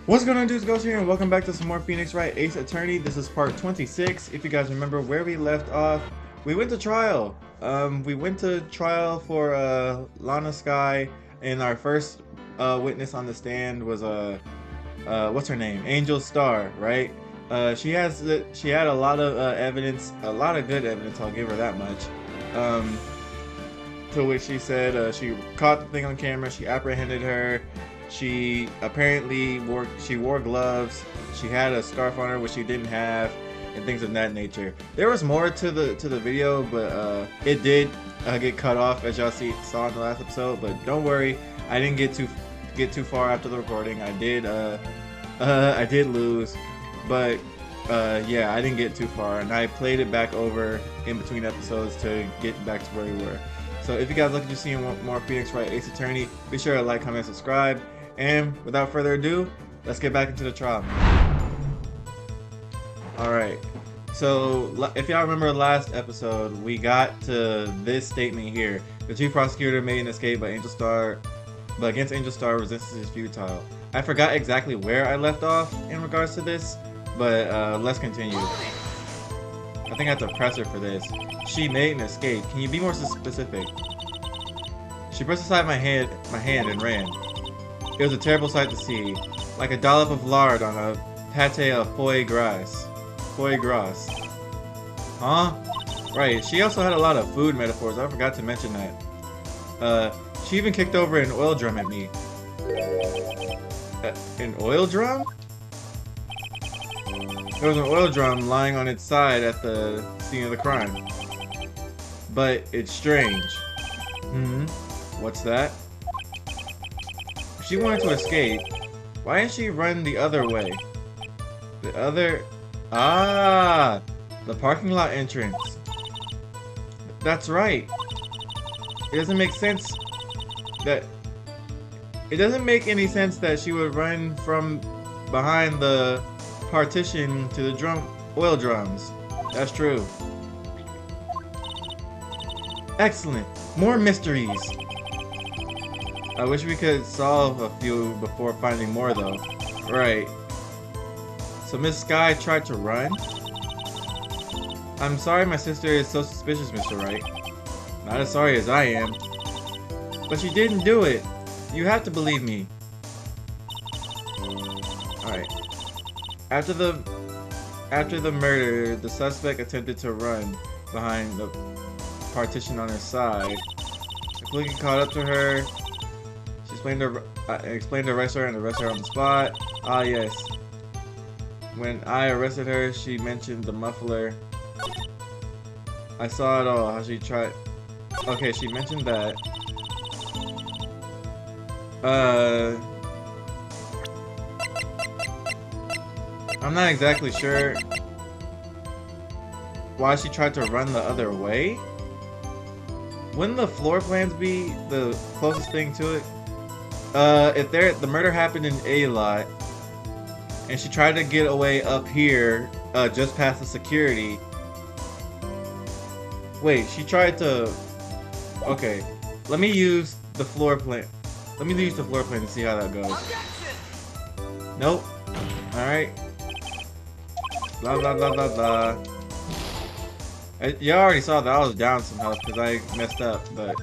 What's going on, dudes? Ghxst here, and welcome back to some more Wright Ace Attorney. This is part 26. If you guys remember where we left off, we went to trial. We went to trial for Lana Sky, and our first witness on the stand was what's her name? Angel Star, right? She had a lot of evidence, a lot of good evidence. I'll give her that much. To which she said she caught the thing on camera. She apprehended her. She apparently wore gloves. She had a scarf on her, which she didn't have, and things of that nature. There was more to the video, but it did get cut off, as y'all saw in the last episode. But don't worry, I didn't get too far after the recording. I did lose, but yeah, I didn't get too far, and I played it back over in between episodes to get back to where we were. So if you guys looking to see more Wright Ace Attorney, be sure to like, comment, subscribe. And without further ado, let's get back into the trial. Alright, so if y'all remember last episode, we got to this statement here. The chief prosecutor made an escape by against Angel Star, resistance is futile. I forgot exactly where I left off in regards to this, but let's continue. I think I have to press her for this. She made an escape. Can you be more specific? She pressed aside my hand and ran. It was a terrible sight to see, like a dollop of lard on a pate of foie gras. Foie gras. Huh? Right, she also had a lot of food metaphors, I forgot to mention that. She even kicked over an oil drum at me. An oil drum? There was an oil drum lying on its side at the scene of the crime. But it's strange. What's that? If she wanted to escape, why didn't she run the other way? The parking lot entrance. That's right. It doesn't make any sense that she would run from behind the partition to the oil drums. That's true. Excellent. More mysteries. I wish we could solve a few before finding more, though. Right. So Miss Sky tried to run? I'm sorry my sister is so suspicious, Mr. Wright. Not as sorry as I am. But she didn't do it. You have to believe me. Alright. After the murder, the suspect attempted to run behind the partition on her side. The police caught up to her. She explained the arrest her and arrested her on the spot. Ah, yes. When I arrested her, she mentioned the muffler. I saw it all, how she tried... Okay, she mentioned that. I'm not exactly sure why she tried to run the other way. Wouldn't the floor plans be the closest thing to it? If the murder happened in A lot, and she tried to get away up here, just past the security. Wait, she tried to... Okay, let me use the floor plan. Let me use the floor plan to see how that goes. Nope. Alright. Blah blah blah blah blah. You already saw that I was down some health because I messed up, but...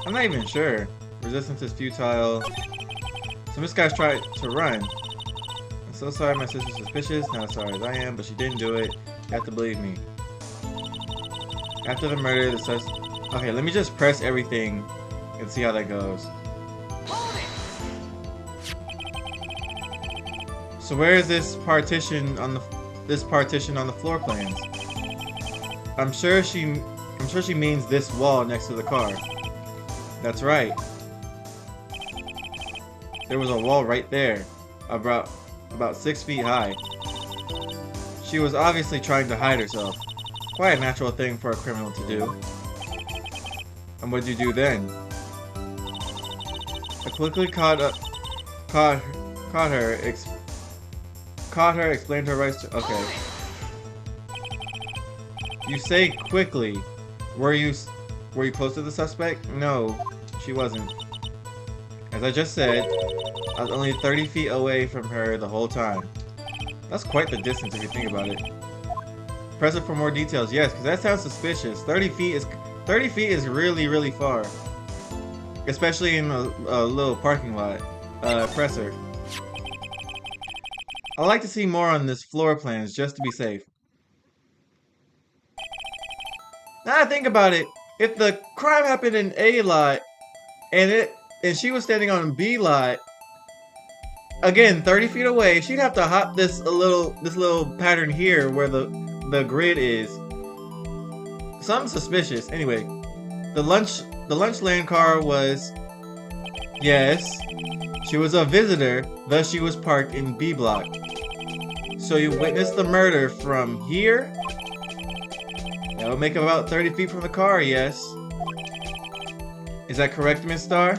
I'm not even sure. Resistance is futile. So this guy's tried to run. I'm so sorry my sister's suspicious, not as sorry as I am, but she didn't do it. You have to believe me. After the murder, the suspect... Okay, let me just press everything and see how that goes. So where is this partition on the floor plans? I'm sure she means this wall next to the car. That's right. There was a wall right there, about 6 feet high. She was obviously trying to hide herself. Quite a natural thing for a criminal to do. And what did you do then? I quickly caught her, explained her rights to... Okay. You say quickly. Were you close to the suspect? No, she wasn't. As I just said, I was only 30 feet away from her the whole time. That's quite the distance if you think about it. Press it for more details. Yes, because that sounds suspicious. 30 feet is really, really far. Especially in a little parking lot. Press her. I'd like to see more on this floor plans just to be safe. Now I think about it, if the crime happened in A lot and she was standing on B lot, again 30 feet away, she'd have to hop this little pattern here where the grid is. Something suspicious. Anyway, the lunch lane car was, yes, she was a visitor, thus she was parked in B block. So you witnessed the murder from here? That would make about 30 feet from the car, yes. Is that correct, Miss Star?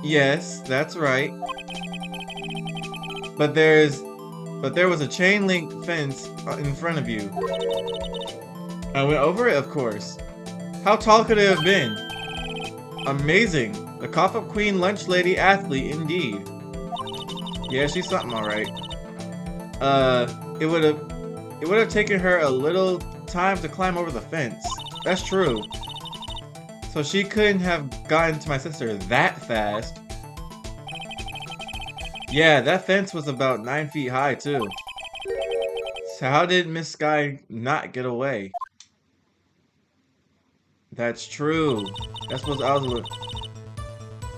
Yes, that's right. But there was a chain link fence in front of you. I went over it, of course. How tall could it have been? Amazing. The Cough-Up Queen lunch lady athlete, indeed. Yeah, she's something, alright. It would have taken her a little time to climb over the fence. That's true. So she couldn't have gotten to my sister that fast. Yeah, that fence was about 9 feet high too. So how did Miss Sky not get away? That's true. That's what I was looking.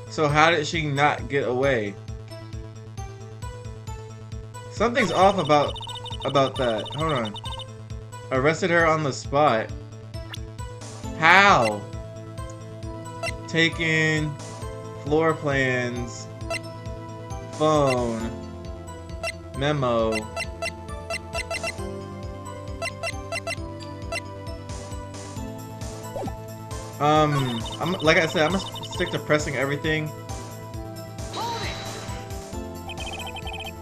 So how did she not get away? Something's off about that. Hold on. Arrested her on the spot. How? Taken floor plans, phone, memo. Like I said, I'm gonna stick to pressing everything.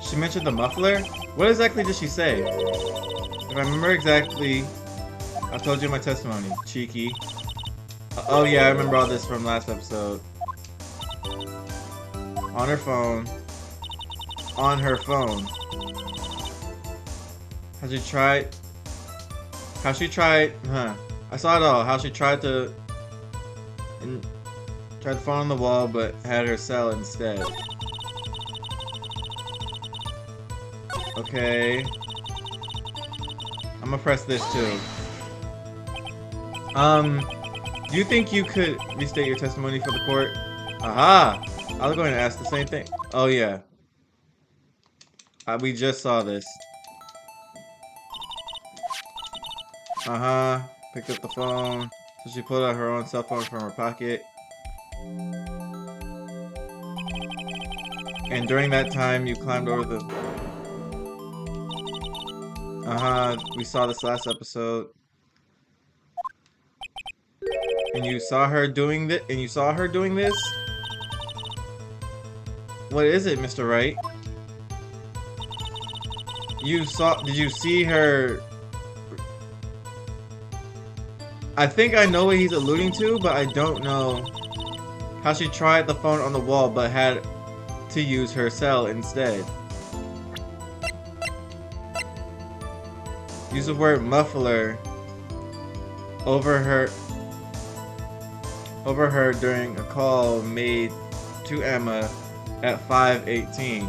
She mentioned the muffler? What exactly did she say? If I remember exactly, I told you in my testimony. Cheeky. Oh yeah, I remember all this from last episode. On her phone. On her phone. How she tried... Huh. I saw it all. How she tried to phone on the wall, but had her cell instead. Okay. I'm gonna press this too. Do you think you could restate your testimony for the court? Aha! I was going to ask the same thing. Oh yeah. We just saw this. Uh-huh. Picked up the phone. So she pulled out her own cell phone from her pocket. And during that time, you climbed over the... Uh-huh. We saw this last episode. And you saw her doing this? What is it, Mr. Wright? Did you see her? I think I know what he's alluding to, but I don't know how she tried the phone on the wall but had to use her cell instead. Use the word muffler over her during a call made to Emma at 5:18.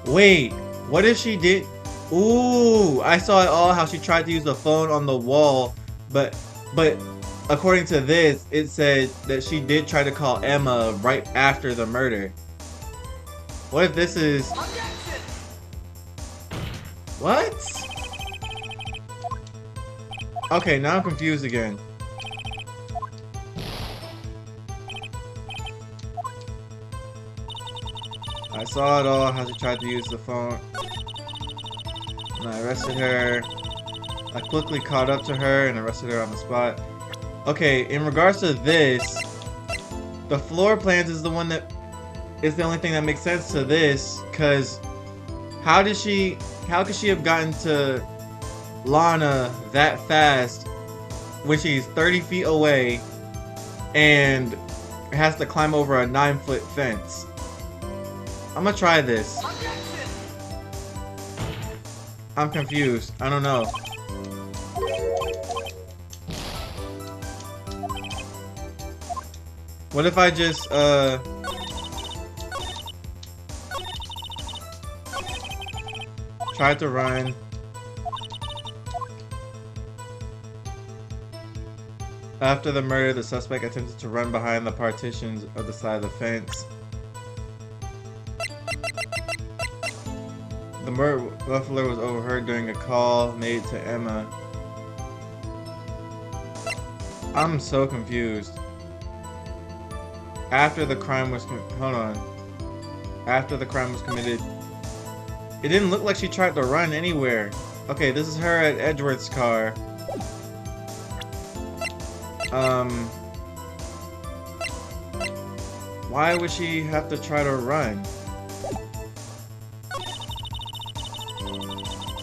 Wait, what if she did? Ooh, I saw it all, how she tried to use the phone on the wall, but according to this, it said that she did try to call Emma right after the murder. What if this is... What? Okay, now I'm confused again. I saw it all, how she tried to use the phone. And I arrested her. I quickly caught up to her and arrested her on the spot. Okay, in regards to this, the floor plans is the one that is the only thing that makes sense to this, because how could she have gotten to Lana that fast when she's 30 feet away and it has to climb over a 9-foot fence. I'm gonna try this. I'm confused. I don't know. What if I just, tried to run. After the murder, the suspect attempted to run behind the partitions of the side of the fence. The muffler was overheard during a call made to Emma. I'm so confused. After the crime was hold on. After the crime was committed, it didn't look like she tried to run anywhere. Okay, this is her at Edgeworth's car. Why would she have to try to run?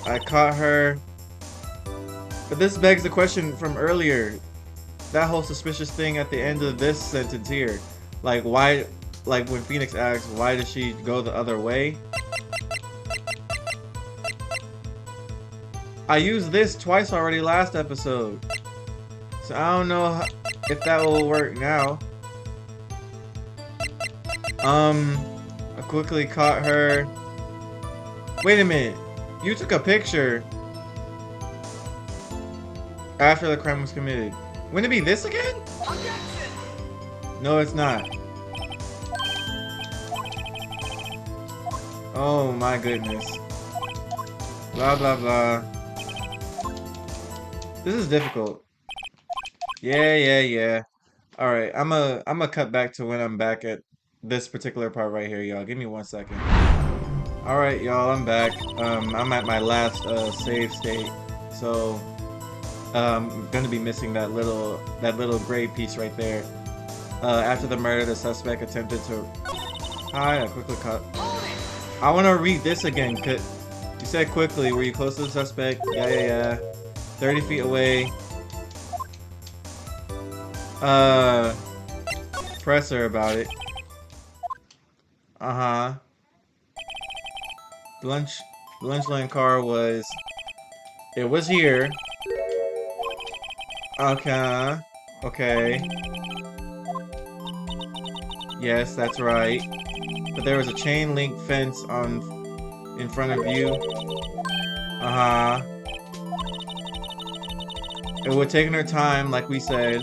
I caught her. But this begs the question from earlier. That whole suspicious thing at the end of this sentence here. Like, why, like when Phoenix asks, why did she go the other way? I used this twice already last episode. So I don't know if that will work now. I quickly caught her. Wait a minute. You took a picture after the crime was committed. Wouldn't it be this again? No, it's not. Oh my goodness. Blah blah blah. This is difficult. Yeah. Alright, I'm a cut back to when I'm back at this particular part right here, y'all. Give me 1 second. Alright, y'all, I'm back. I'm at my last save state. So I'm gonna be missing that little gray piece right there. After the murder, the suspect attempted to I quickly cut. I wanna read this again, cause you said quickly, were you close to the suspect? Yeah. 30 feet away. Press her about it. The lunch lane car was... It was here. Okay. Yes, that's right. But there was a chain link fence in front of you. It would have taken her time, like we said.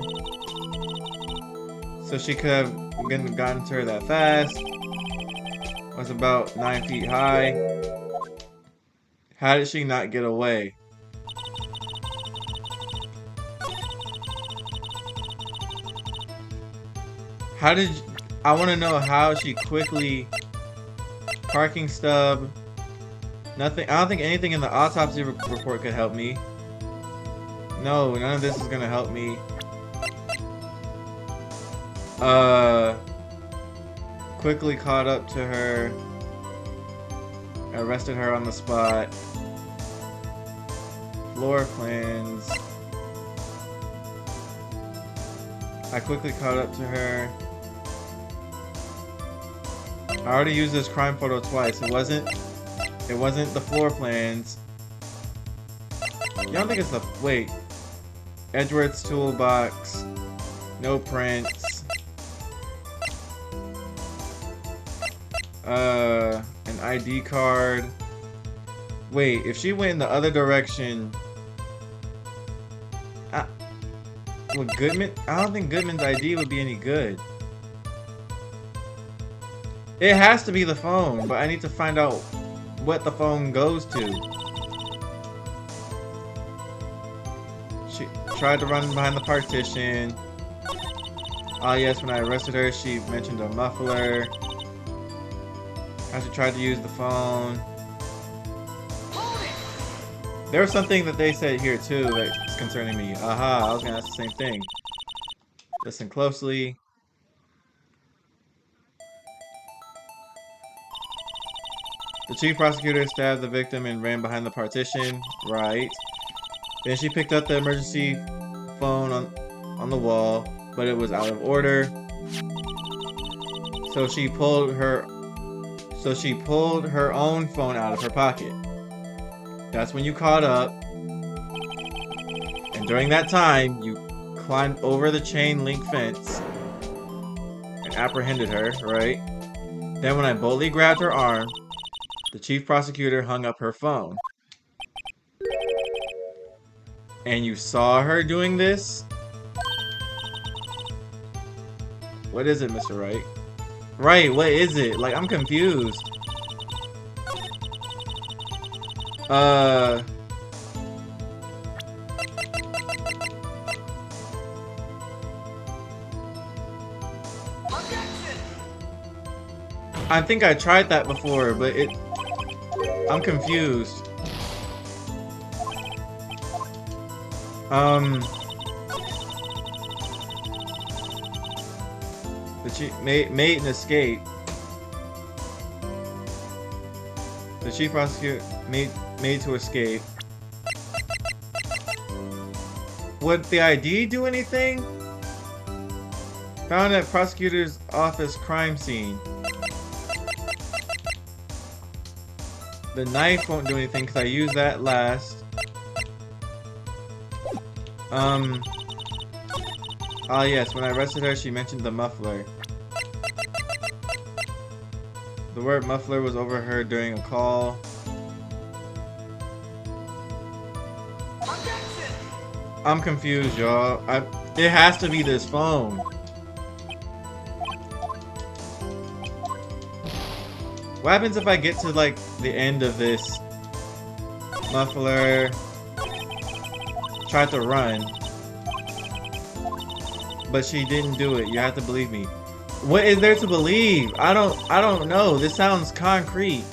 So she could have gotten to her that fast. It was about 9 feet high. How did she not get away? I want to know how she quickly... Parking stub. Nothing. I don't think anything in the autopsy report could help me. No, none of this is gonna help me. Quickly caught up to her. Arrested her on the spot. Floor plans. I quickly caught up to her. I already used this crime photo twice. It wasn't the floor plans. You don't think it's the... Wait. Edgeworth's toolbox. No prints. An ID card. Wait, if she went in the other direction... Would Goodman... I don't think Goodman's ID would be any good. It has to be the phone, but I need to find out what the phone goes to. She tried to run behind the partition. Ah, yes, when I arrested her, she mentioned a muffler. How she tried to use the phone. There was something that they said here, too, that's concerning me. Aha, I was gonna ask the same thing. Listen closely. The chief prosecutor stabbed the victim and ran behind the partition. Right. Then she picked up the emergency phone on the wall. but it was out of order. So she pulled her own phone out of her pocket. That's when you caught up. And during that time, you climbed over the chain link fence and apprehended her, right? Then when I boldly grabbed her arm, the chief prosecutor hung up her phone. And you saw her doing this? What is it, Mr. Wright? Right, what is it? Like, I'm confused. I think I tried that before, but I'm confused. The chief made an escape. The chief prosecutor made to escape. Would the ID do anything? Found at prosecutor's office crime scene. The knife won't do anything because I used that last. Ah yes, when I arrested her, she mentioned the muffler. The word muffler was overheard during a call. I'm confused, y'all. It has to be this phone. What happens if I get to, like, the end of this? Muffler. Tried to run. But she didn't do it. You have to believe me. What is there to believe? I don't know. This sounds concrete.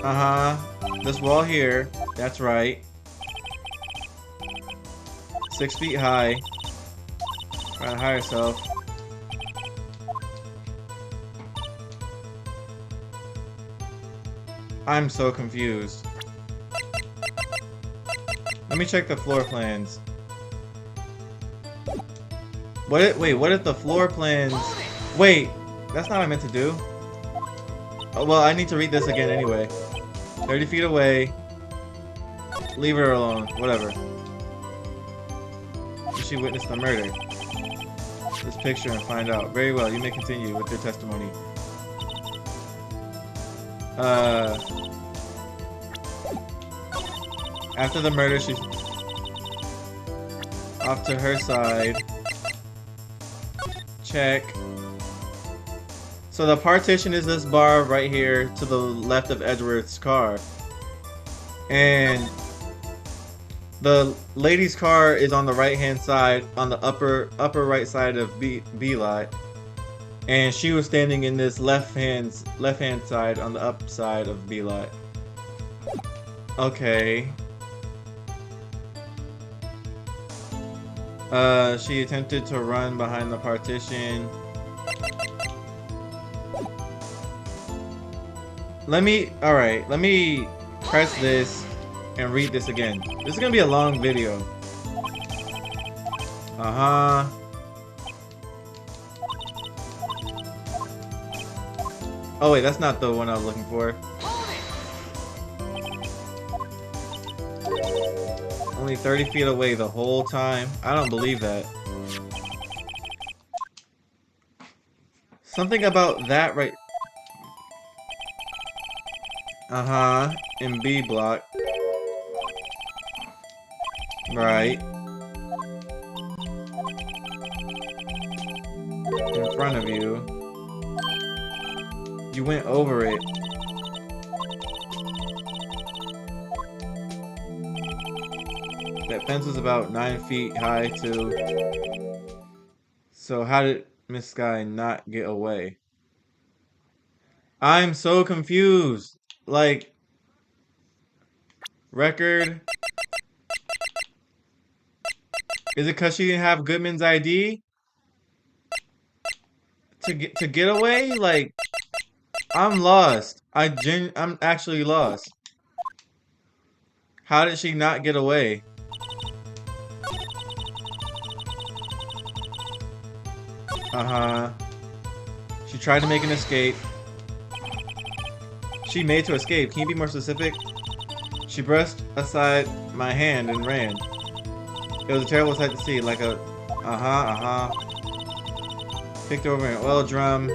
Uh-huh. This wall here. That's right. 6 feet high. Trying to hide herself. I'm so confused. Let me check the floor plans. Wait, what if the floor plans... Wait, that's not what I meant to do. Oh, well, I need to read this again anyway. 30 feet away. Leave her alone. Whatever. Did she witness the murder? This picture and find out. Very well, you may continue with your testimony. After the murder, she's off to her side. Check. So the partition is this bar right here to the left of Edgeworth's car. And the lady's car is on the right-hand side, on the upper right side of B lot. And she was standing in this left-hand side on the up side of B lot. Okay. She attempted to run behind the partition. Let me press this and read this again. This is gonna be a long video. Uh-huh. Oh wait, that's not the one I was looking for. Only 30 feet away the whole time. I don't believe that. Something about that right... Uh-huh. In B block. Right. In front of you. You went over it. That fence was about 9 feet high too. So how did Miss Sky not get away? I'm so confused. Like, record. Is it because she didn't have Goodman's ID to get away? Like, I'm lost. I'm actually lost. How did she not get away? Uh-huh. She tried to make an escape. She made to escape. Can you be more specific? She brushed aside my hand and ran. It was a terrible sight to see, like a... Uh-huh. Picked over an oil drum.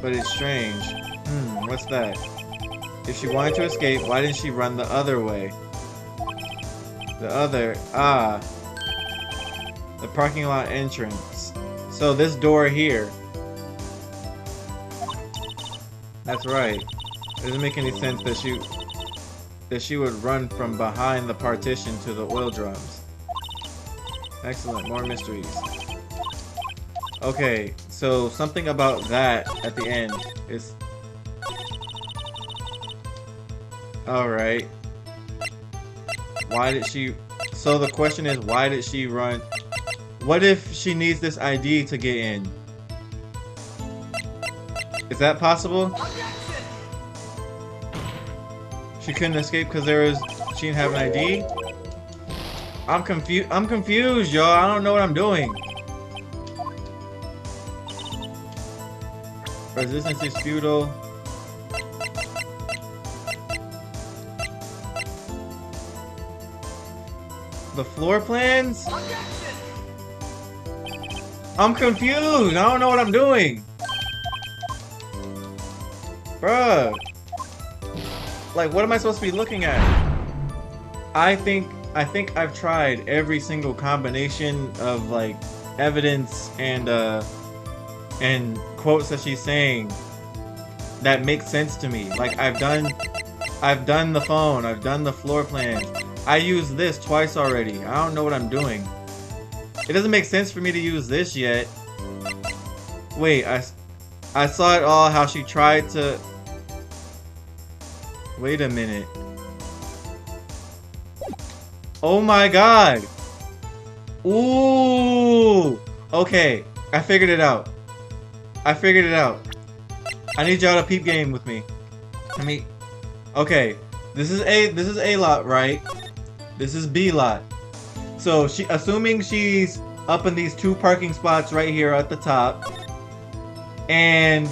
But it's strange. What's that? If she wanted to escape, why didn't she run the other way? The parking lot entrance. So this door here. That's right. It doesn't make any sense that she would run from behind the partition to the oil drums. Excellent, more mysteries. Okay, so something about that at the end is... Alright. Why did she... So the question is, why did she run? What if she needs this ID to get in? Is that possible? She couldn't escape because she didn't have an ID? I'm confused, y'all. I don't know what I'm doing. Resistance is futile. The floor plans? I'm confused. I don't know what I'm doing. Bruh. Like, what am I supposed to be looking at? I think I've tried every single combination of, like, evidence and quotes that she's saying that make sense to me. Like, I've done the phone, I've done the floor plans. I used this twice already. I don't know what I'm doing. It doesn't make sense for me to use this yet. Wait, I saw it all, how she tried to... Wait a minute. Oh my god! Ooh! Okay, I figured it out. I I need y'all to peep game with me. Okay, this is A lot, right? This is B lot. So assuming she's up in these two parking spots right here at the top, and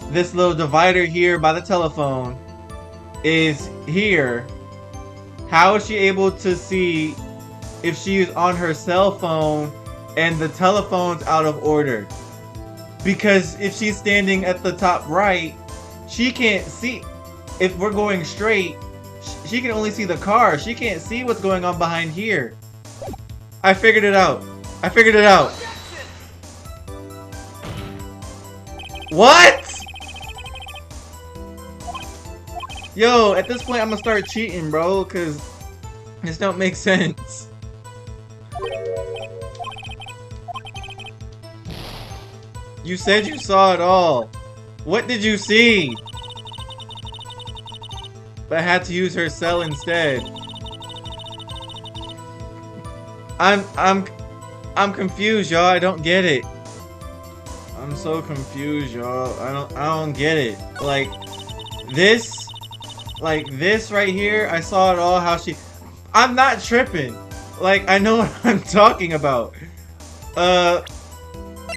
this little divider here by the telephone is here. How is she able to see if she's on her cell phone and the telephone's out of order? Because if she's standing at the top right, she can't see. If we're going straight, she can only see the car. She can't see what's going on behind here. I figured it out. What? Yo, at this point I'm gonna start cheating, bro, cause this don't make sense. You said you saw it all. What did you see? But I had to use her cell instead. I'm confused, y'all. I don't get it. I'm so confused, y'all. I don't get it. Like this right here, I saw it all, how she... I'm not tripping. Like, I know what I'm talking about.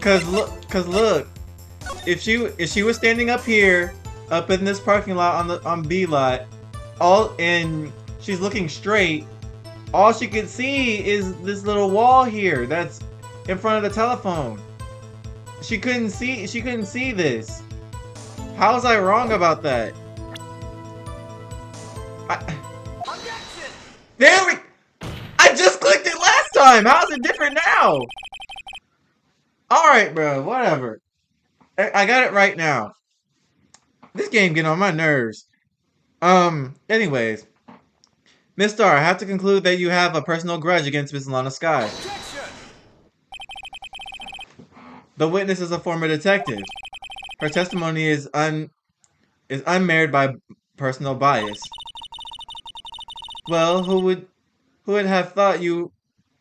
Cause look, if she was standing up here, up in this parking lot on B lot, and she's looking straight, all she could see is this little wall here that's in front of the telephone. She couldn't see this. How was I wrong about that? There we... I just clicked it last time! How is it different now? Alright, bro. Whatever. I got it right now. This game getting on my nerves. Anyways. Miss Star, I have to conclude that you have a personal grudge against Miss Lana Sky. The witness is a former detective. Her testimony is unmarred by personal bias. Well, who would have thought you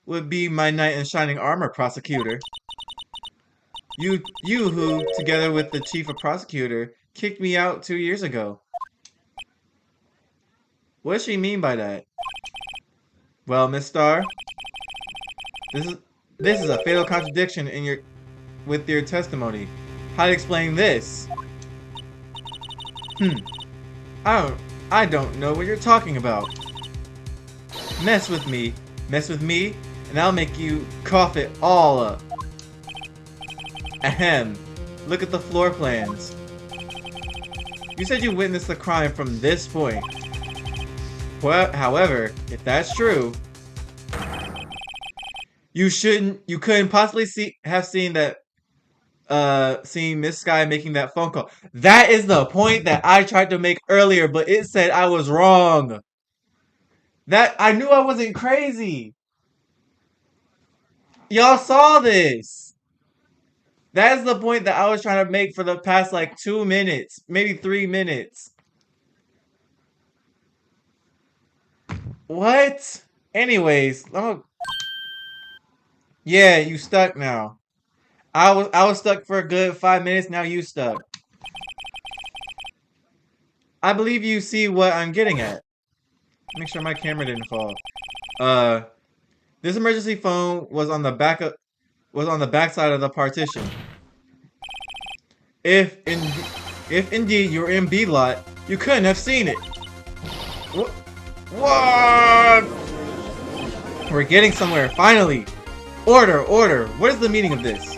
would be my knight in shining armor, prosecutor? You who, together with the chief of prosecutor, kicked me out 2 years ago. What does she mean by that? Well, Miss Star, this is this is a fatal contradiction in your testimony. How to explain this? Hmm. I don't I don't know what you're talking about. Mess with me, and I'll make you cough it all up. Ahem. Look at the floor plans. You said you witnessed the crime from this point. Well, however, if that's true, you couldn't possibly have seen that, seeing Miss Sky making that phone call. That is the point that I tried to make earlier, but it said I was wrong. That, I knew I wasn't crazy. Y'all saw this. That is the point that I was trying to make for the past, like, 2 minutes, maybe 3 minutes. What? Anyways, yeah, you stuck now. I was stuck for a good 5 minutes, now you stuck. I believe you see what I'm getting at. Make sure my camera didn't fall. This emergency phone was on the back side of the partition. If indeed you were in B lot, you couldn't have seen it. What? We're getting somewhere, finally! Order! What is the meaning of this?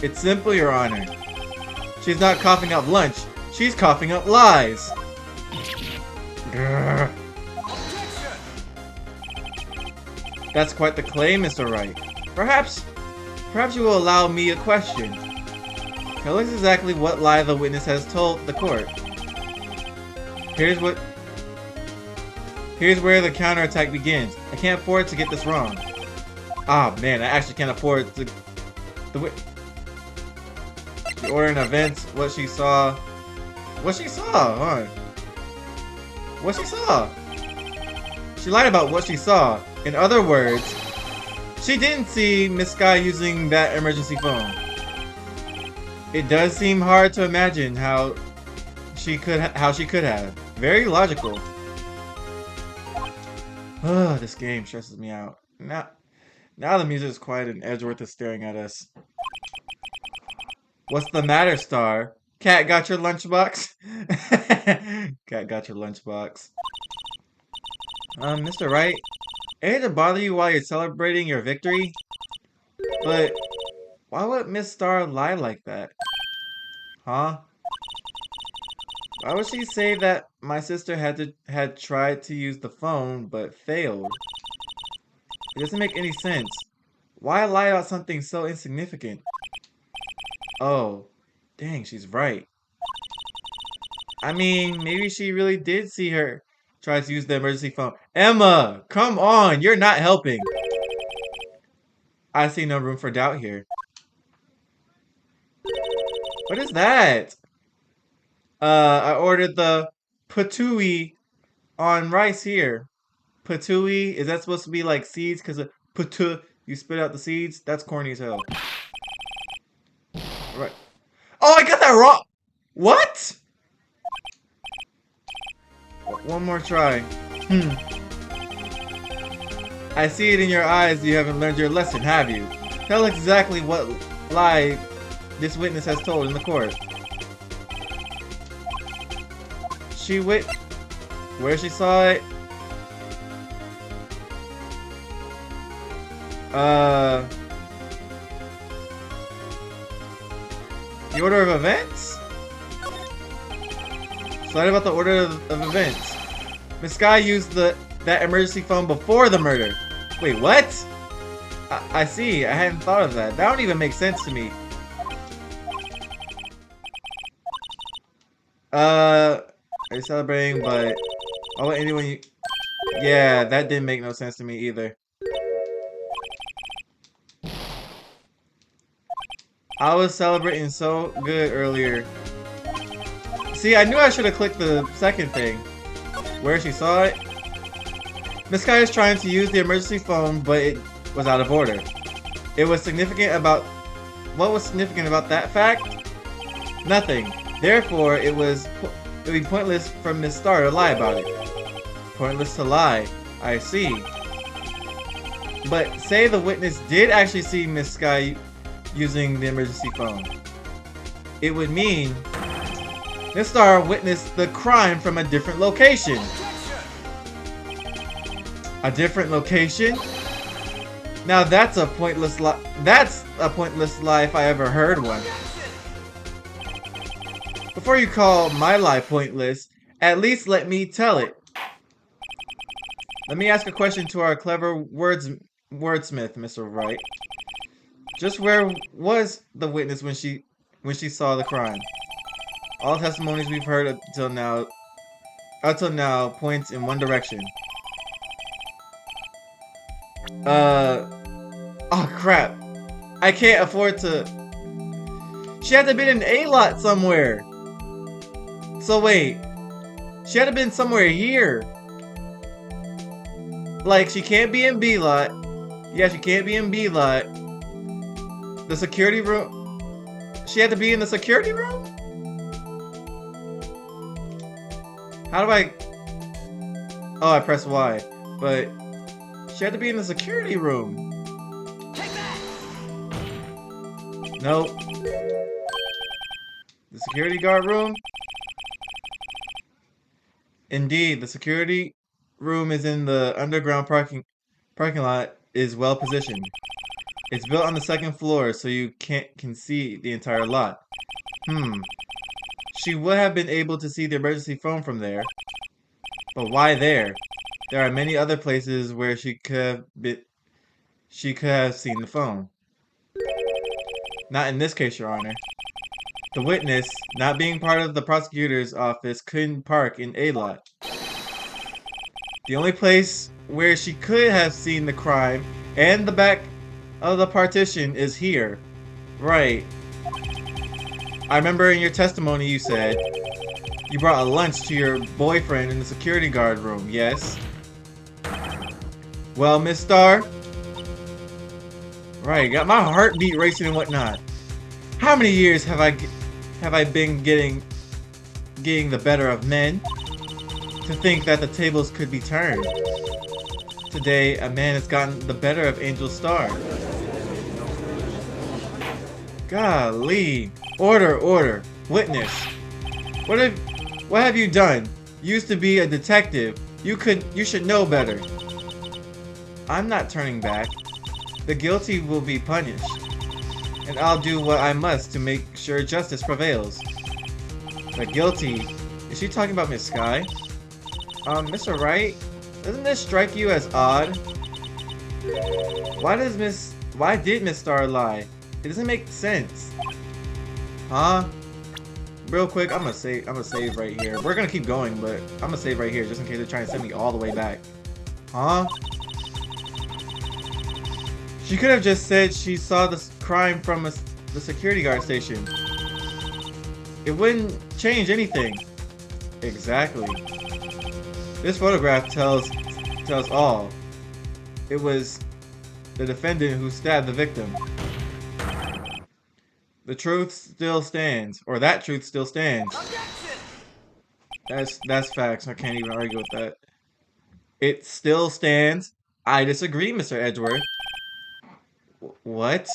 It's simple, Your Honor. She's not coughing up lunch, she's coughing up lies! Grr. That's quite the claim, Mr. Wright. Perhaps you will allow me a question. Tell us exactly what lie the witness has told the court. Here's where the counterattack begins. I can't afford to get this wrong. Ah, man, I actually can't afford to... The order in events, what she saw, huh? What she saw? She lied about what she saw. In other words, she didn't see Miss Sky using that emergency phone. It does seem hard to imagine how she could have. Very logical. Ugh, this game stresses me out. Now the music is quiet and Edgeworth is staring at us. What's the matter, Star? Cat got your lunchbox? Cat got your lunchbox. Mr. Wright, I hate to bother you while you're celebrating your victory, but why would Miss Star lie like that? Huh? Why would she say that my sister had tried to use the phone but failed? It doesn't make any sense. Why lie about something so insignificant? Oh, dang, she's right. I mean, maybe she really did see her try to use the emergency phone. Emma, come on, you're not helping. I see no room for doubt here. What is that? I ordered the patooey on rice here. Patooey? Is that supposed to be like seeds? Because you spit out the seeds? That's corny as hell. Right. Oh, I got that wrong! What? One more try. I see it in your eyes you haven't learned your lesson, have you? Tell exactly what lie this witness has told in the court. Where she saw it? The order of events? Slide about the order of events. Miss Sky used that emergency phone before the murder. Wait, what? I see. I hadn't thought of that. That don't even make sense to me. Are you celebrating? But I'll let anyone yeah, that didn't make no sense to me either. I was celebrating so good earlier. See, I knew I should have clicked the second thing. Where she saw it. Miss Sky is trying to use the emergency phone, but it was out of order. What was significant about that fact? Nothing. Therefore, it would be pointless for Miss Star to lie about it. Pointless to lie. I see. But say the witness did actually see Miss Sky using the emergency phone. It would mean Miss Star witnessed the crime from a different location. A different location? Now that's a pointless lie. That's a pointless lie if I ever heard one. Before you call my lie pointless, at least let me tell it. Let me ask a question to our clever wordsmith, Mr. Wright. Just where was the witness when she saw the crime? All testimonies we've heard until now points in one direction. Oh crap. I can't afford to. She had to have been in A-lot somewhere. So wait. She had to have been somewhere here. Like, she can't be in B-lot. Yeah, she can't be in B-lot. The security room. She had to be in the security room? How do I... Oh, I pressed Y. But she had to be in the security room. Nope. The security guard room? Indeed, the security room is in the underground parking lot is well positioned. It's built on the second floor so you can see the entire lot. She would have been able to see the emergency phone from there. But why there? There are many other places where she could have seen the phone. Not in this case, Your Honor. The witness, not being part of the prosecutor's office, couldn't park in A-lot. The only place where she could have seen the crime and the back of the partition is here. Right. I remember in your testimony you said you brought a lunch to your boyfriend in the security guard room, yes? Well, Miss Star? Right, got my heartbeat racing and whatnot. How many years have I been getting the better of men? To think that the tables could be turned. Today, a man has gotten the better of Angel Star. Golly. Order. Witness. What have you done? You used to be a detective. You should know better. I'm not turning back. The guilty will be punished. And I'll do what I must to make sure justice prevails. The guilty? Is she talking about Miss Sky? Mr. Wright? Doesn't this strike you as odd? Why did Miss Star lie? It doesn't make sense. Huh? Real quick, I'm gonna save right here. We're gonna keep going, but I'm gonna save right here just in case they're trying to send me all the way back. Huh? She could have just said she saw this crime from the security guard station. It wouldn't change anything. Exactly. This photograph tells all. It was the defendant who stabbed the victim. The truth still stands, or that truth still stands. That's facts. I can't even argue with that. It still stands. I disagree, Mr. Edgeworth. What?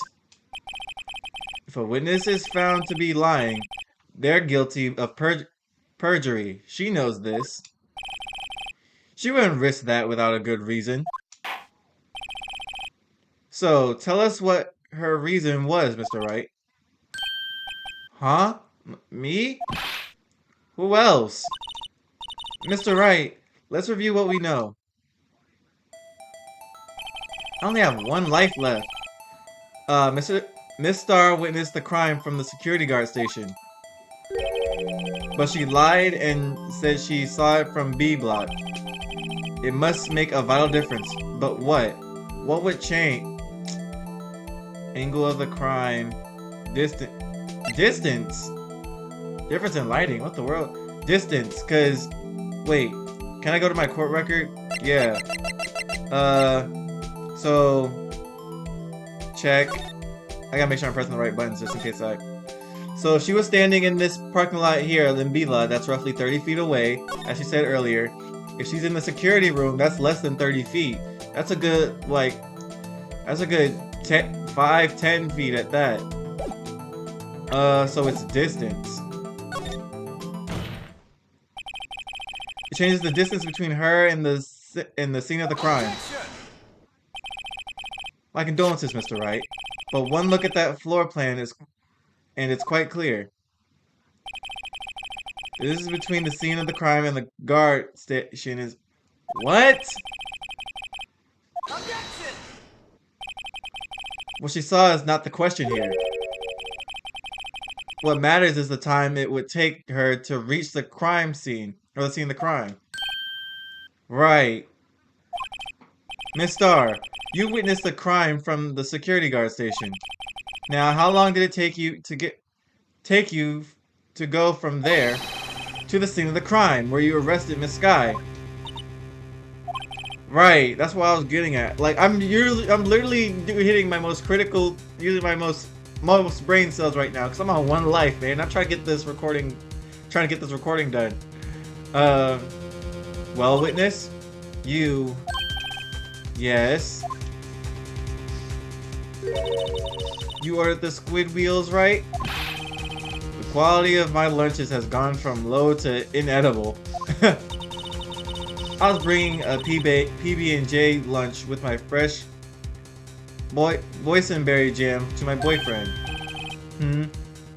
If a witness is found to be lying, they're guilty of perjury. She knows this. She wouldn't risk that without a good reason. So, tell us what her reason was, Mr. Wright. Huh? Me? Who else? Mr. Wright, let's review what we know. I only have one life left. Miss Star witnessed the crime from the security guard station. But she lied and said she saw it from B block. It must make a vital difference. But what? What would change? Angle of the crime. Distance. Difference in lighting. What the world? Distance. Cause, wait. Can I go to my court record? Yeah. So check. I gotta make sure I'm pressing the right buttons just in case I So she was standing in this parking lot here, Limbila, that's roughly 30 feet away, as she said earlier. If she's in the security room, that's less than 30 feet. That's a good, like, that's a good 10, 5, 10 feet at that. So it's distance. It changes the distance between her and the scene of the crime. My condolences, Mr. Wright. But one look at that floor plan and it's quite clear. This is between the scene of the crime and the guard station is... What? What she saw is not the question here. What matters is the time it would take her to reach the crime scene, or the scene of the crime. Right. Miss Starr, you witnessed the crime from the security guard station. Now, how long did it take you to go from there to the scene of the crime where you arrested Miss Sky? Right, that's what I was getting at. Like, I'm literally hitting my most critical, using my most brain cells right now, because I'm on one life, man. I'm trying to get this recording done. Well, witness, you, yes, you ordered the squid wheels, right? The quality of my lunches has gone from low to inedible. I was bringing a PB&J lunch with my fresh boysenberry jam to my boyfriend.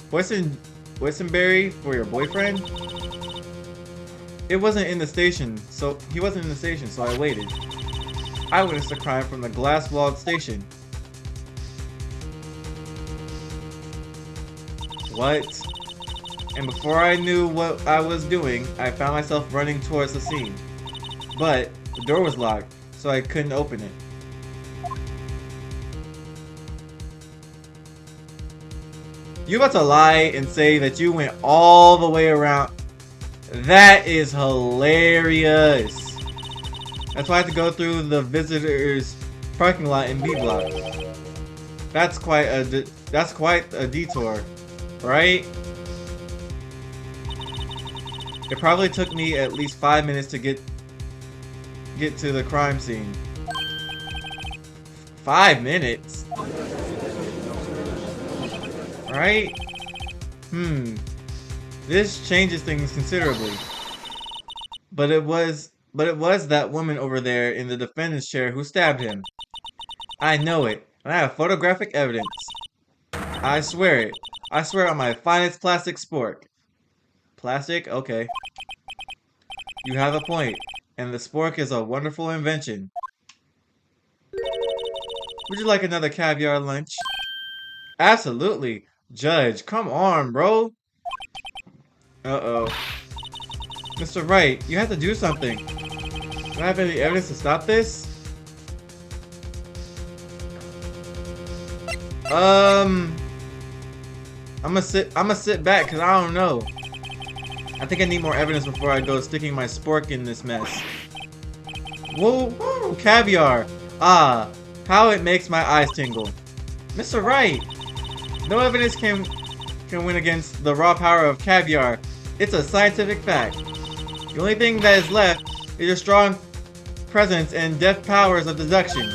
Boysenberry for your boyfriend? He wasn't in the station, so I waited. I witnessed the crime from the glass-walled station. What? And before I knew what I was doing, I found myself running towards the scene. But the door was locked, so I couldn't open it. You about to lie and say that you went all the way around? That is hilarious. That's why I had to go through the visitors' parking lot in B block. That's quite a detour, right? It probably took me at least 5 minutes to get to the crime scene. 5 minutes? Right? This changes things considerably. But it was that woman over there in the defendant's chair who stabbed him. I know it, and I have photographic evidence. I swear it. I swear on my finest plastic spork. Plastic? Okay. You have a point, and the spork is a wonderful invention. Would you like another caviar lunch? Absolutely. Judge, come on, bro. Uh-oh. Mr. Wright, you have to do something. Do I have any evidence to stop this? I'm gonna sit back because I don't know. I think I need more evidence before I go sticking my spork in this mess. Whoa, whoa, caviar. Ah, how it makes my eyes tingle. Mr. Wright, no evidence can win against the raw power of caviar. It's a scientific fact. The only thing that is left is your strong presence and deft powers of deduction.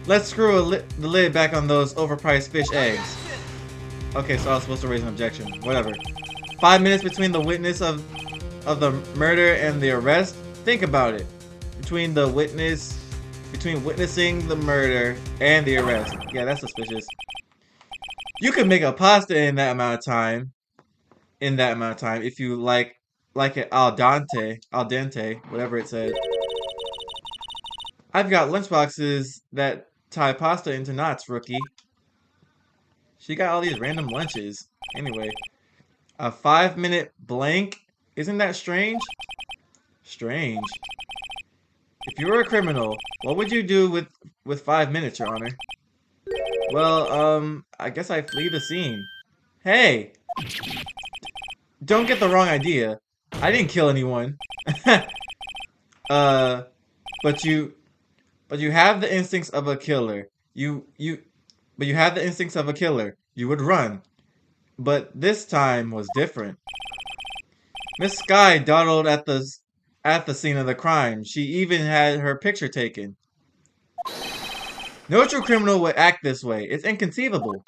Let's screw the lid back on those overpriced fish eggs. Okay, so I was supposed to raise an objection. Whatever. 5 minutes between the witness of the murder and the arrest? Think about it. Between witnessing the murder and the arrest. Yeah, that's suspicious. You could make a pasta in that amount of time. If you like it al dente, whatever it said. I've got lunchboxes that tie pasta into knots, rookie. She got all these random lunches. Anyway, a 5-minute blank? Isn't that strange? Strange. If you were a criminal, what would you do with 5 minutes, Your Honor? Well, I guess I flee the scene. Hey! Don't get the wrong idea. I didn't kill anyone. But you have the instincts of a killer. You have the instincts of a killer. you would run. But this time was different. Miss Sky dawdled at the scene of the crime. She even had her picture taken. No true criminal would act this way. It's inconceivable.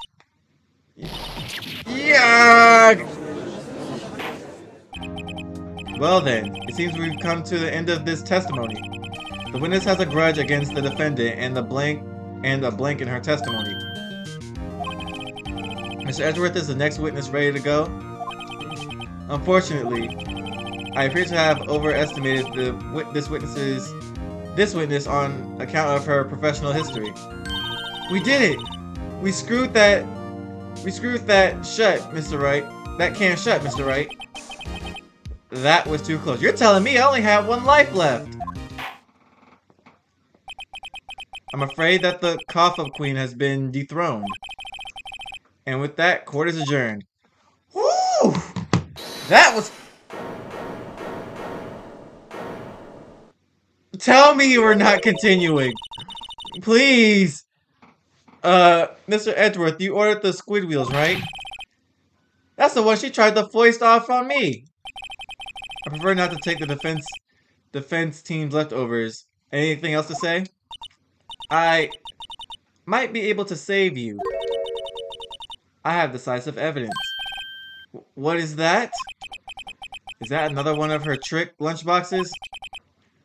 Yuck! Well then, it seems we've come to the end of this testimony. The witness has a grudge against the defendant and a blank in her testimony. Mr. Edgeworth is the next witness ready to go. Unfortunately, I appear to have overestimated this witness on account of her professional history. We did it! We screwed that shut, Mr. Wright. That can shut, Mr. Wright. That was too close. You're telling me I only have 1 life left! I'm afraid that the cough-up queen has been dethroned. And with that, court is adjourned. Woo! That was... Tell me you were not continuing. Please. Mr. Edgeworth, you ordered the squid wheels, right? That's the one she tried to foist off on me. I prefer not to take the defense team's leftovers. Anything else to say? I might be able to save you. I have decisive evidence. What is that? Is that another one of her trick lunchboxes?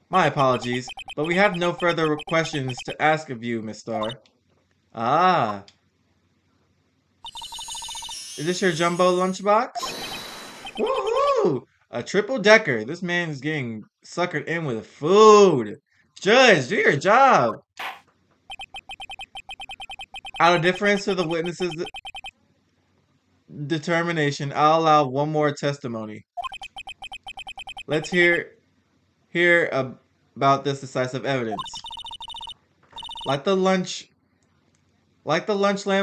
My apologies, but we have no further questions to ask of you, Miss Star. Ah. Is this your jumbo lunchbox? Woohoo! A triple-decker. This man is getting suckered in with food. Judge, do your job. Out of deference to the witness's determination, I'll allow one more testimony. Let's hear about this decisive evidence. Like the Lunchland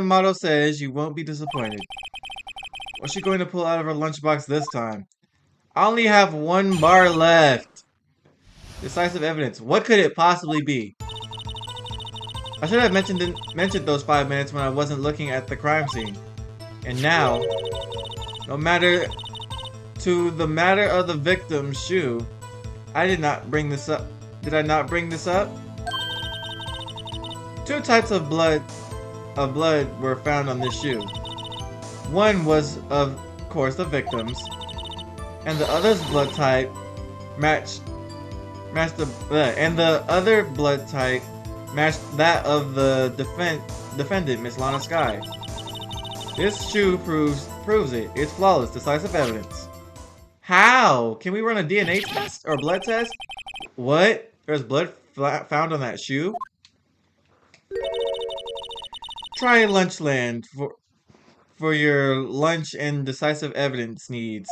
motto says, you won't be disappointed. What's she going to pull out of her lunchbox this time? I only have 1 bar left. Decisive evidence. What could it possibly be? I should have mentioned those 5 minutes when I wasn't looking at the crime scene. And now, no matter to the matter of the victim's shoe, I did not bring this up. Did I not bring this up? 2 types of blood were found on this shoe. One was, of course, the victim's, and the other's blood type matched that of the defendant, Miss Lana Sky. This shoe proves it. It's flawless, decisive evidence. How? Can we run a DNA test or blood test? What? There's blood found on that shoe? Try Lunchland for your lunch and decisive evidence needs.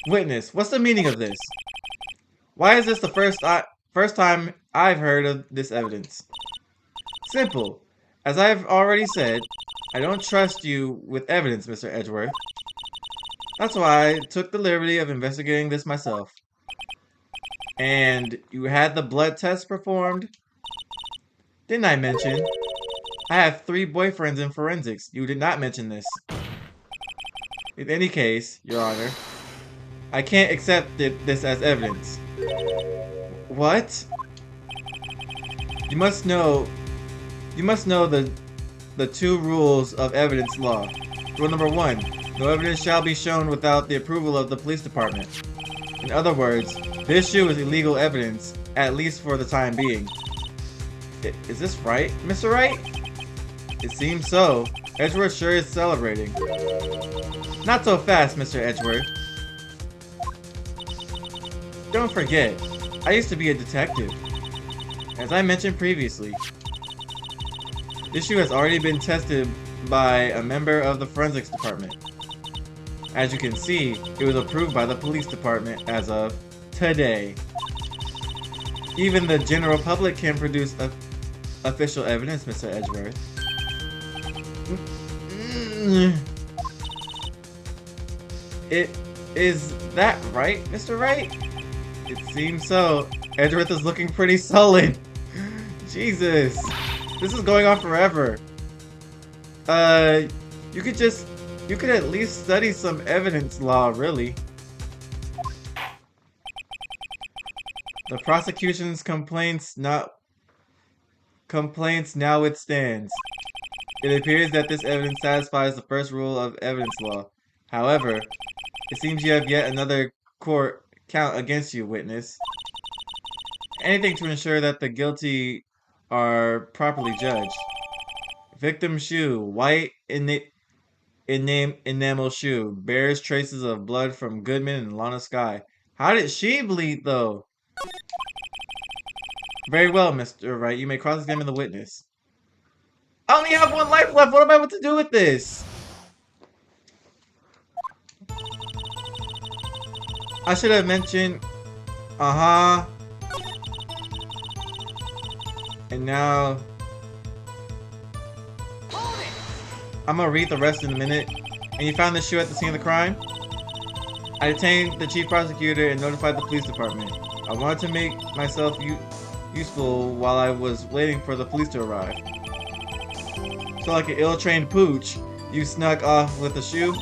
Witness, what's the meaning of this? Why is this the first time I've heard of this evidence? Simple. As I've already said, I don't trust you with evidence, Mr. Edgeworth. That's why I took the liberty of investigating this myself. And you had the blood test performed? Didn't I mention? I have 3 boyfriends in forensics. You did not mention this. In any case, Your Honor, I can't accept this as evidence. What? You must know the 2 rules of evidence law. Rule number 1, no evidence shall be shown without the approval of the police department. In other words, this shoe is illegal evidence, at least for the time being. Is this right, Mr. Wright? It seems so. Edgeworth sure is celebrating. Not so fast, Mr. Edgeworth. Don't forget, I used to be a detective. As I mentioned previously, this shoe has already been tested by a member of the forensics department. As you can see, it was approved by the police department as of today. Even the general public can produce official evidence, Mr. Edgeworth. Is that right, Mr. Wright? It seems so. Edgeworth is looking pretty sullen. Jesus. This is going on forever. You could at least study some evidence law, really. The prosecution's complaints now it stands. It appears that this evidence satisfies the first rule of evidence law. However, it seems you have yet another court count against you, witness. Anything to ensure that the guilty are properly judged. Victim shoe, white enamel shoe, bears traces of blood from Goodman and Lana Sky. How did she bleed, though? Very well, Mr. Wright. You may cross-examine the witness. I only have one life left. What am I about to do with this? I should have mentioned. And now I'm gonna read the rest in a minute. And you found the shoe at the scene of the crime? I detained the chief prosecutor and notified the police department. I wanted to make myself useful while I was waiting for the police to arrive. So like an ill-trained pooch, you snuck off with the shoe?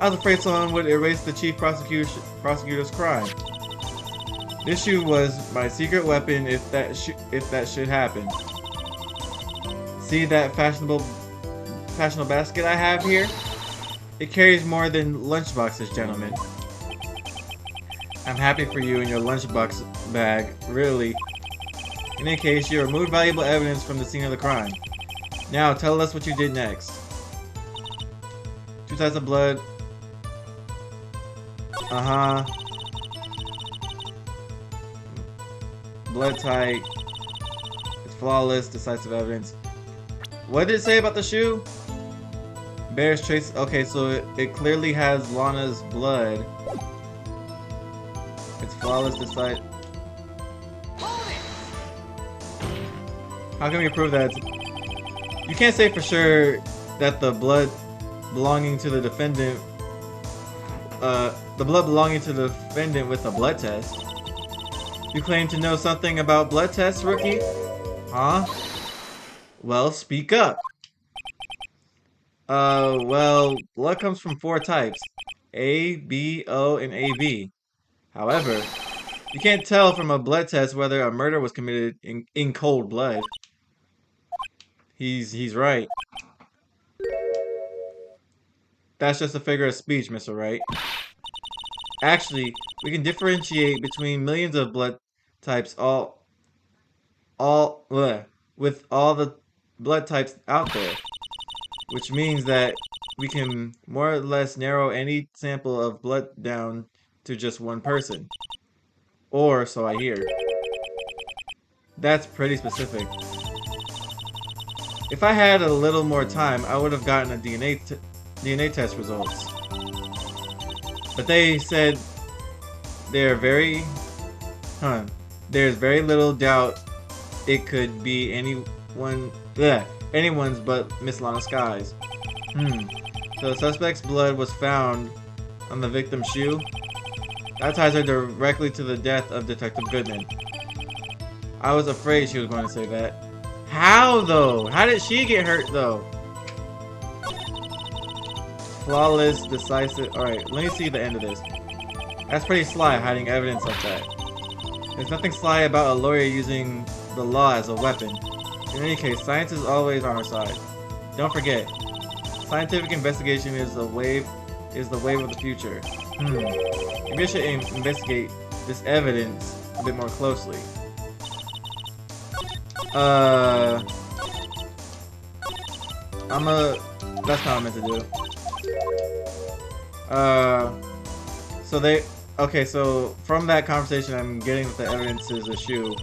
I was afraid someone would erase the chief prosecutor's crime. This shoe was my secret weapon if that should happen. See that fashionable basket I have here? It carries more than lunchboxes, gentlemen. I'm happy for you and your lunchbox bag, really. In any case, you removed valuable evidence from the scene of the crime. Now, tell us what you did next. 2 types of blood. Blood type. It's flawless, decisive evidence. What did it say about the shoe? Bears trace. Okay, so it clearly has Lana's blood. It's flawless, decisive. How can we prove that? You can't say for sure that the blood belonging to the defendant with a blood test. You claim to know something about blood tests, rookie? Huh? Well, speak up. Well, blood comes from 4 types. A, B, O, and AB. However, you can't tell from a blood test whether a murder was committed in cold blood. He's right. That's just a figure of speech, Mr. Wright. Actually, we can differentiate between millions of blood types with all the blood types out there, which means that we can more or less narrow any sample of blood down to just one person. Or so I hear. That's pretty specific. If I had a little more time, I would have gotten a DNA test results. But they said there's very little doubt it could be anyone's but Miss Lana Sky's. So the suspect's blood was found on the victim's shoe. That ties her directly to the death of Detective Goodman. I was afraid she was going to say that. How though? How did she get hurt though? Flawless, decisive. Alright, let me see the end of this. That's pretty sly, hiding evidence like that. There's nothing sly about a lawyer using the law as a weapon. In any case, science is always on our side. Don't forget, scientific investigation is the wave of the future. Maybe I should investigate this evidence a bit more closely. That's not what I meant to do. So from that conversation, I'm getting that the evidence is a shoe.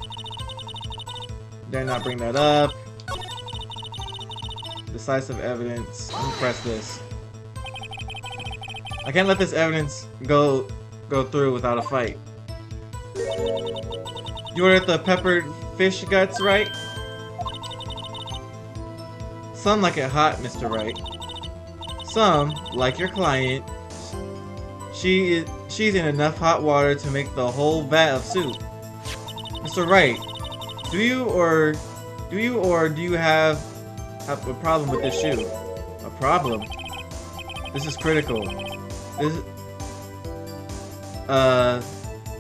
Dare not bring that up. Decisive evidence. Let me press this. I can't let this evidence go through without a fight. You ordered the peppered fish guts, right? Some like it hot, Mr. Wright. Some, like your client, she's in enough hot water to make the whole vat of soup. Mr. Wright, do you or Do you, or do you have a problem with this shoe? A problem? This is critical.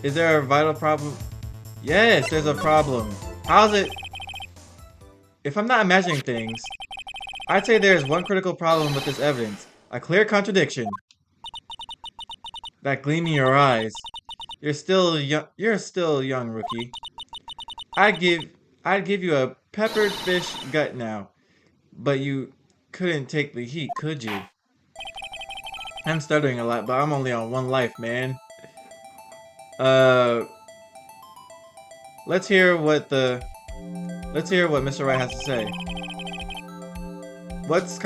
Is there a vital problem? Yes, there's a problem. How's it? If I'm not imagining things, I'd say there's one critical problem with this evidence. A clear contradiction. That gleam in your eyes. You're still young, rookie. I'd give you a peppered fish gut now. But you couldn't take the heat, could you? I'm stuttering a lot, but I'm only on one life, man. Uh, let's hear what Mr. Wright has to say. What's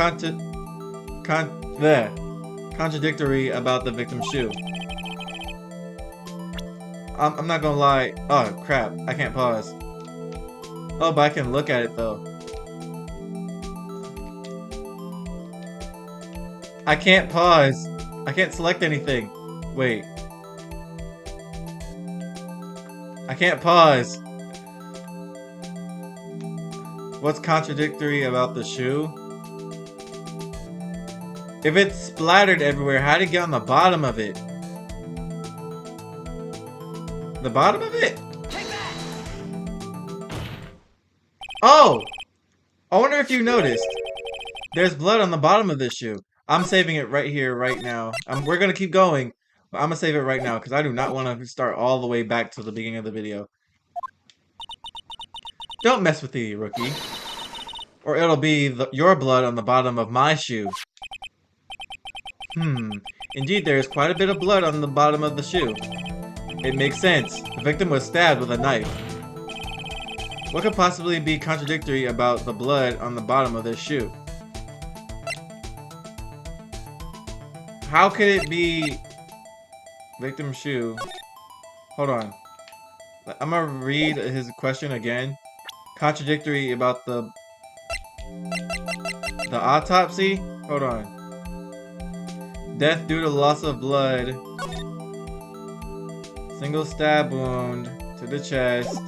contradictory about the victim's shoe? I'm not gonna lie. Oh crap! I can't pause. Oh, but I can look at it though. I can't pause. I can't select anything. Wait. I can't pause. What's contradictory about the shoe? If it's splattered everywhere, how'd it get on the bottom of it? The bottom of it? Oh! I wonder if you noticed. There's blood on the bottom of this shoe. I'm saving it right here, right now. We're gonna keep going, but I'm gonna save it right now because I do not want to start all the way back to the beginning of the video. Don't mess with the rookie, or it'll be your blood on the bottom of my shoe. Indeed, there is quite a bit of blood on the bottom of the shoe. It makes sense. The victim was stabbed with a knife. What could possibly be contradictory about the blood on the bottom of this shoe? How could it be victim's shoe? Hold on. I'm gonna read his question again. Contradictory about the autopsy? Hold on. Death due to loss of blood. Single stab wound to the chest.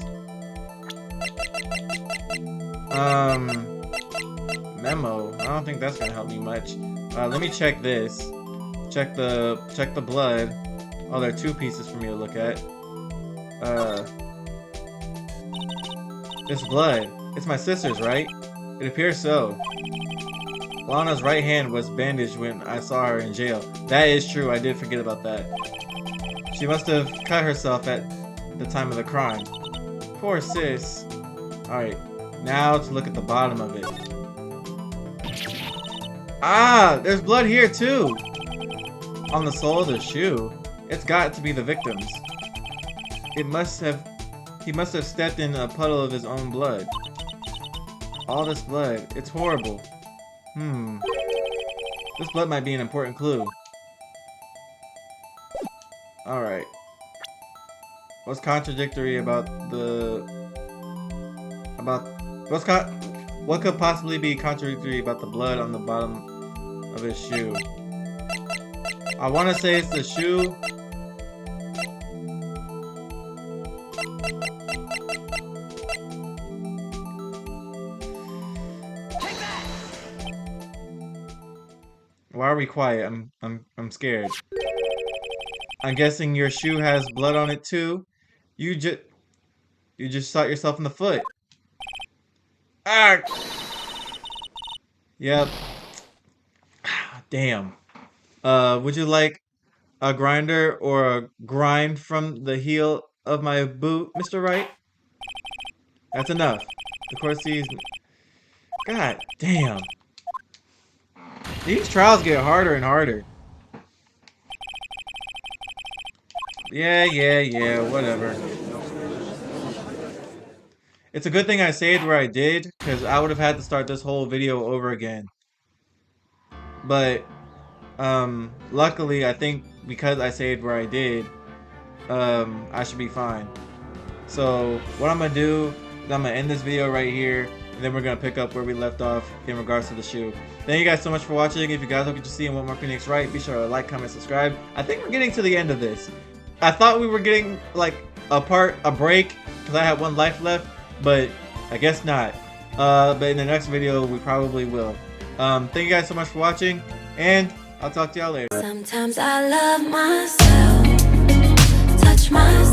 Memo. I don't think that's gonna help me much. Let me check this. Check the blood. Oh, there are two pieces for me to look at. This blood. It's my sister's, right? It appears so. Lana's right hand was bandaged when I saw her in jail. That is true, I did forget about that. She must have cut herself at the time of the crime. Poor sis. Alright, now to look at the bottom of it. Ah, there's blood here too! On the sole of the shoe. It's got to be the victim's. He must have stepped in a puddle of his own blood. All this blood. It's horrible. This blood might be an important clue. Alright. What's contradictory about what could possibly be contradictory about the blood on the bottom of his shoe? I want to say it's the shoe. Why are we quiet? I'm scared. I'm guessing your shoe has blood on it too. You just shot yourself in the foot. Ah. Yep. Damn. Would you like a grinder or a grind from the heel of my boot, Mr. Wright? That's enough. The court sees. God damn. These trials get harder and harder. Yeah, whatever. It's a good thing I saved where I did, because I would have had to start this whole video over again. But, luckily, I think because I saved where I did, I should be fine. So, what I'm going to do is I'm going to end this video right here, and then we're going to pick up where we left off in regards to the shoe. Thank you guys so much for watching. If you guys like what you see and want more Phoenix Wright, be sure to like, comment, subscribe. I think we're getting to the end of this. I thought we were getting, like, a break, because I had one life left, but I guess not. But in the next video, we probably will. Thank you guys so much for watching, and I'll talk to y'all later. Sometimes I love myself, touch myself.